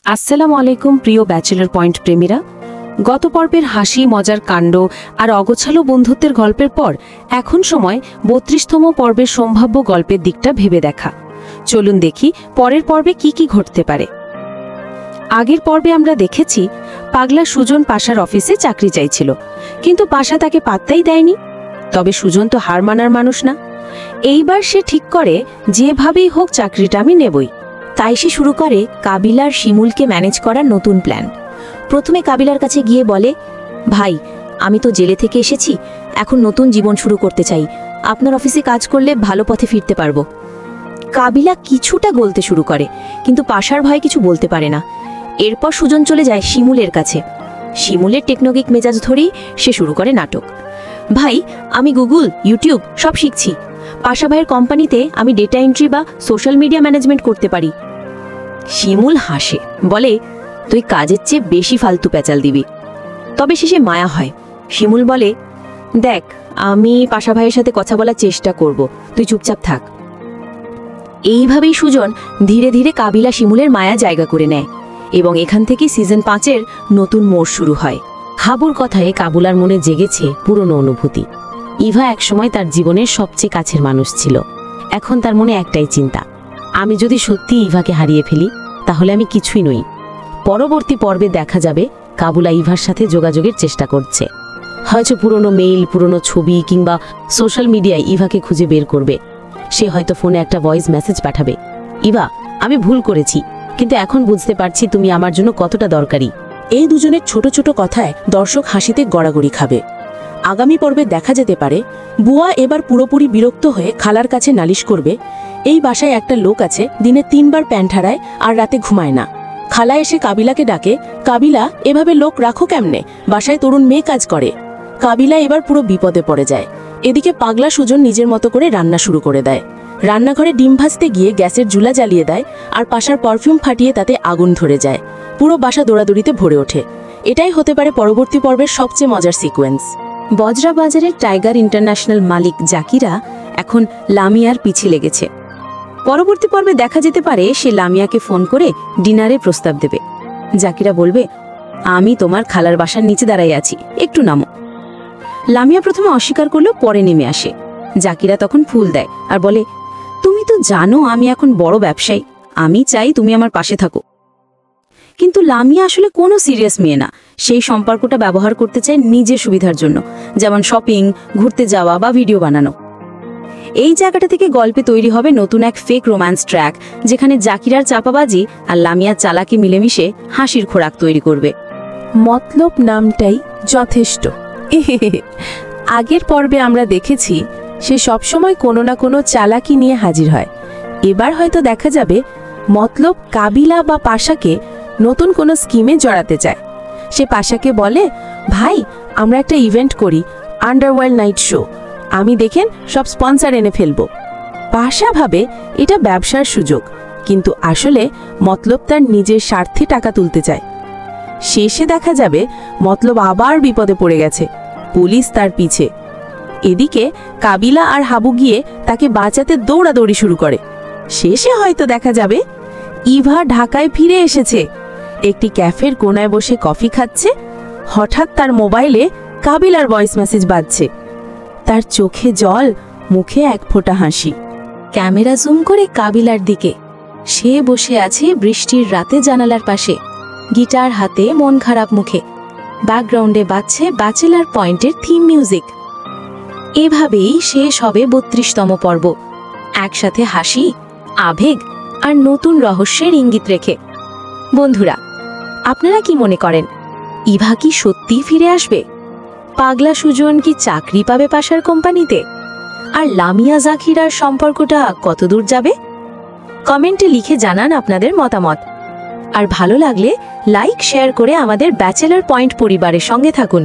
আসসালামু আলাইকুম প্রিয় ব্যাচেলর পয়েন্ট প্রেমীরা। গত পর্বের হাসি মজার কাণ্ড আর অগোছালো বন্ধুত্বের গল্পের পর এখন সময় ৩২তম পর্বের সম্ভাব্য গল্পের দিকটা ভেবে দেখা। চলুন দেখি পরের পর্বে কি কি ঘটতে পারে। আগের পর্বে আমরা দেখেছি পাগলা সুজন পাশার অফিসে চাকরি চাইছিল, কিন্তু পাশা তাকে পাত্তাই দেয়নি। তবে সুজন তো হার মানার মানুষ না। এইবার সে ঠিক করে যেভাবেই হোক চাকরিটা আমি নেবই। তাই সে শুরু করে কাবিলার শিমুলকে ম্যানেজ করার নতুন প্ল্যান। প্রথমে কাবিলার কাছে গিয়ে বলে, ভাই আমি তো জেলে থেকে এসেছি, এখন নতুন জীবন শুরু করতে চাই, আপনার অফিসে কাজ করলে ভালো পথে ফিরতে পারবো। কাবিলা কিছুটা গলতে শুরু করে, কিন্তু পাশার ভয়ে কিছু বলতে পারে না। এরপর সুজন চলে যায় শিমুলের কাছে। শিমুলের টেকনোগিক মেজাজ ধরেই সে শুরু করে নাটক। ভাই আমি গুগল, ইউটিউব সব শিখছি, পাশা ভাইয়ের কোম্পানিতে আমি ডেটা এন্ট্রি বা সোশ্যাল মিডিয়া ম্যানেজমেন্ট করতে পারি। শিমুল হাসে, বলে তুই কাজের চেয়ে বেশি ফালতু প্যাচাল দিবি। তবে শেষে মায়া হয়। শিমুল বলে, দেখ আমি পাশা ভাইয়ের সাথে কথা বলার চেষ্টা করব, তুই চুপচাপ থাক। এইভাবেই সুজন ধীরে ধীরে কাবিলা শিমুলের মায়া জায়গা করে নেয় এবং এখান থেকে সিজন 5-এর নতুন মোড় শুরু হয়। হাবুর কথায় কাবুলার মনে জেগেছে পুরনো অনুভূতি। ইভা একসময় তার জীবনের সবচেয়ে কাছের মানুষ ছিল। এখন তার মনে একটাই চিন্তা, আমি যদি সত্যি ইভাকে হারিয়ে ফেলি তাহলে আমি কিছুই নই। পরবর্তী পর্বে দেখা যাবে কাবুলা ইভার সাথে যোগাযোগের চেষ্টা করছে। হয়তো পুরনো মেইল, পুরনো ছবি কিংবা সোশ্যাল মিডিয়ায় ইভাকে খুঁজে বের করবে। সে হয়তো ফোনে একটা ভয়েস মেসেজ পাঠাবে, ইভা আমি ভুল করেছি, কিন্তু এখন বুঝতে পারছি তুমি আমার জন্য কতটা দরকারি। এই দুজনের ছোট ছোট কথায় দর্শক হাসিতে গড়াগড়ি খাবে। আগামী পর্বে দেখা যেতে পারে বুয়া এবার পুরোপুরি বিরক্ত হয়ে খালার কাছে নালিশ করবে, এই বাসায় একটা লোক আছে, দিনে 3 বার প্যান্ট হারায় আর রাতে ঘুমায় না। খালা এসে কাবিলাকে ডাকে, কাবিলা এভাবে লোক রাখো কেমনে, বাসায় তরুণ মেয়ে কাজ করে। কাবিলা এবার পুরো বিপদে পড়ে যায়। এদিকে পাগলা সুজন নিজের মতো করে রান্না শুরু করে দেয়। রান্নাঘরে ডিম ভাজতে গিয়ে গ্যাসের চুলা জ্বালিয়ে দেয় আর পাশার পারফিউম ফাটিয়ে তাতে আগুন ধরে যায়। পুরো বাসা দৌড়াদৌড়িতে ভরে ওঠে। এটাই হতে পারে পরবর্তী পর্বের সবচেয়ে মজার সিকোয়েন্স। বজরা বাজারের টাইগার ইন্টারন্যাশনাল মালিক জাকিরা এখন লামিয়ার পিছে লেগেছে। পরবর্তী পর্বে দেখা যেতে পারে সে লামিয়াকে ফোন করে ডিনারে প্রস্তাব দেবে। জাকিরা বলবে, আমি তোমার খালার বাসার নিচে দাঁড়াই আছি, একটু নামো। লামিয়া প্রথমে অস্বীকার করলেও পরে নেমে আসে। জাকিরা তখন ফুল দেয় আর বলে, তুমি তো জানো আমি এখন বড় ব্যবসায়ী, আমি চাই তুমি আমার পাশে থাকো। কিন্তু লামিয়া আসলে কোনো সিরিয়াস মেয়ে না। সেই সম্পর্কটা ব্যবহার করতে চায় নিজের সুবিধার জন্য, যেমন শপিং, ঘুরতে যাওয়া বা ভিডিও বানানো। এই জায়গাটা থেকে গল্পে তৈরি হবে নতুন এক ফেক রোম্যান্স ট্র্যাক, যেখানে জাকিরার চাপাবাজি আর লামিয়ার চালাকি মিলেমিশে হাসির খোরাক তৈরি করবে। মতলব নামটাই যথেষ্ট। আগের পর্বে আমরা দেখেছি সে সবসময় কোনো না কোনো চালাকি নিয়ে হাজির হয়। এবার হয়তো দেখা যাবে মতলব কাবিলা বা পাশাকে নতুন কোনো স্কিমে জড়াতে চায়। সে পাশাকে বলে, ভাই আমরা একটা ইভেন্ট করি, আন্ডারওয়ার্ল্ড নাইট শো, আমি দেখেন সব স্পন্সর এনে ফেলবো। পাশা ভাবে এটা ব্যবসার সুযোগ, কিন্তু আসলে মতলব তার নিজের স্বার্থে টাকা তুলতে চায়। শেষে দেখা যাবে মতলব আবার বিপদে পড়ে গেছে, পুলিশ তার পিছে। এদিকে কাবিলা আর হাবু গিয়ে তাকে বাঁচাতে দৌড়াদৌড়ি শুরু করে। শেষে হয়তো দেখা যাবে ইভা ঢাকায় ফিরে এসেছে, একটি ক্যাফের কোনায় বসে কফি খাচ্ছে। হঠাৎ তার মোবাইলে কাবিলার ভয়েস মেসেজ বাজছে। তার চোখে জল, মুখে এক ফোঁটা হাসি। ক্যামেরা জুম করে কাবিলার দিকে। সে বসে আছে বৃষ্টির রাতে জানালার পাশে, গিটার হাতে, মন খারাপ মুখে। ব্যাকগ্রাউন্ডে বাজছে ব্যাচেলার পয়েন্টের থিম মিউজিক। এভাবেই শেষ হবে ৩২তম পর্ব, একসাথে হাসি, আবেগ আর নতুন রহস্যের ইঙ্গিত রেখে। বন্ধুরা, আপনারা কি মনে করেন, ইভা কি সত্যি ফিরে আসবে? পাগলা সুজন কি চাকরি পাবে পাশার কোম্পানিতে? আর লামিয়া জাকিরার সম্পর্কটা কতদূর যাবে? কমেন্টে লিখে জানান আপনাদের মতামত। আর ভালো লাগলে লাইক, শেয়ার করে আমাদের ব্যাচেলার পয়েন্ট পরিবারের সঙ্গে থাকুন।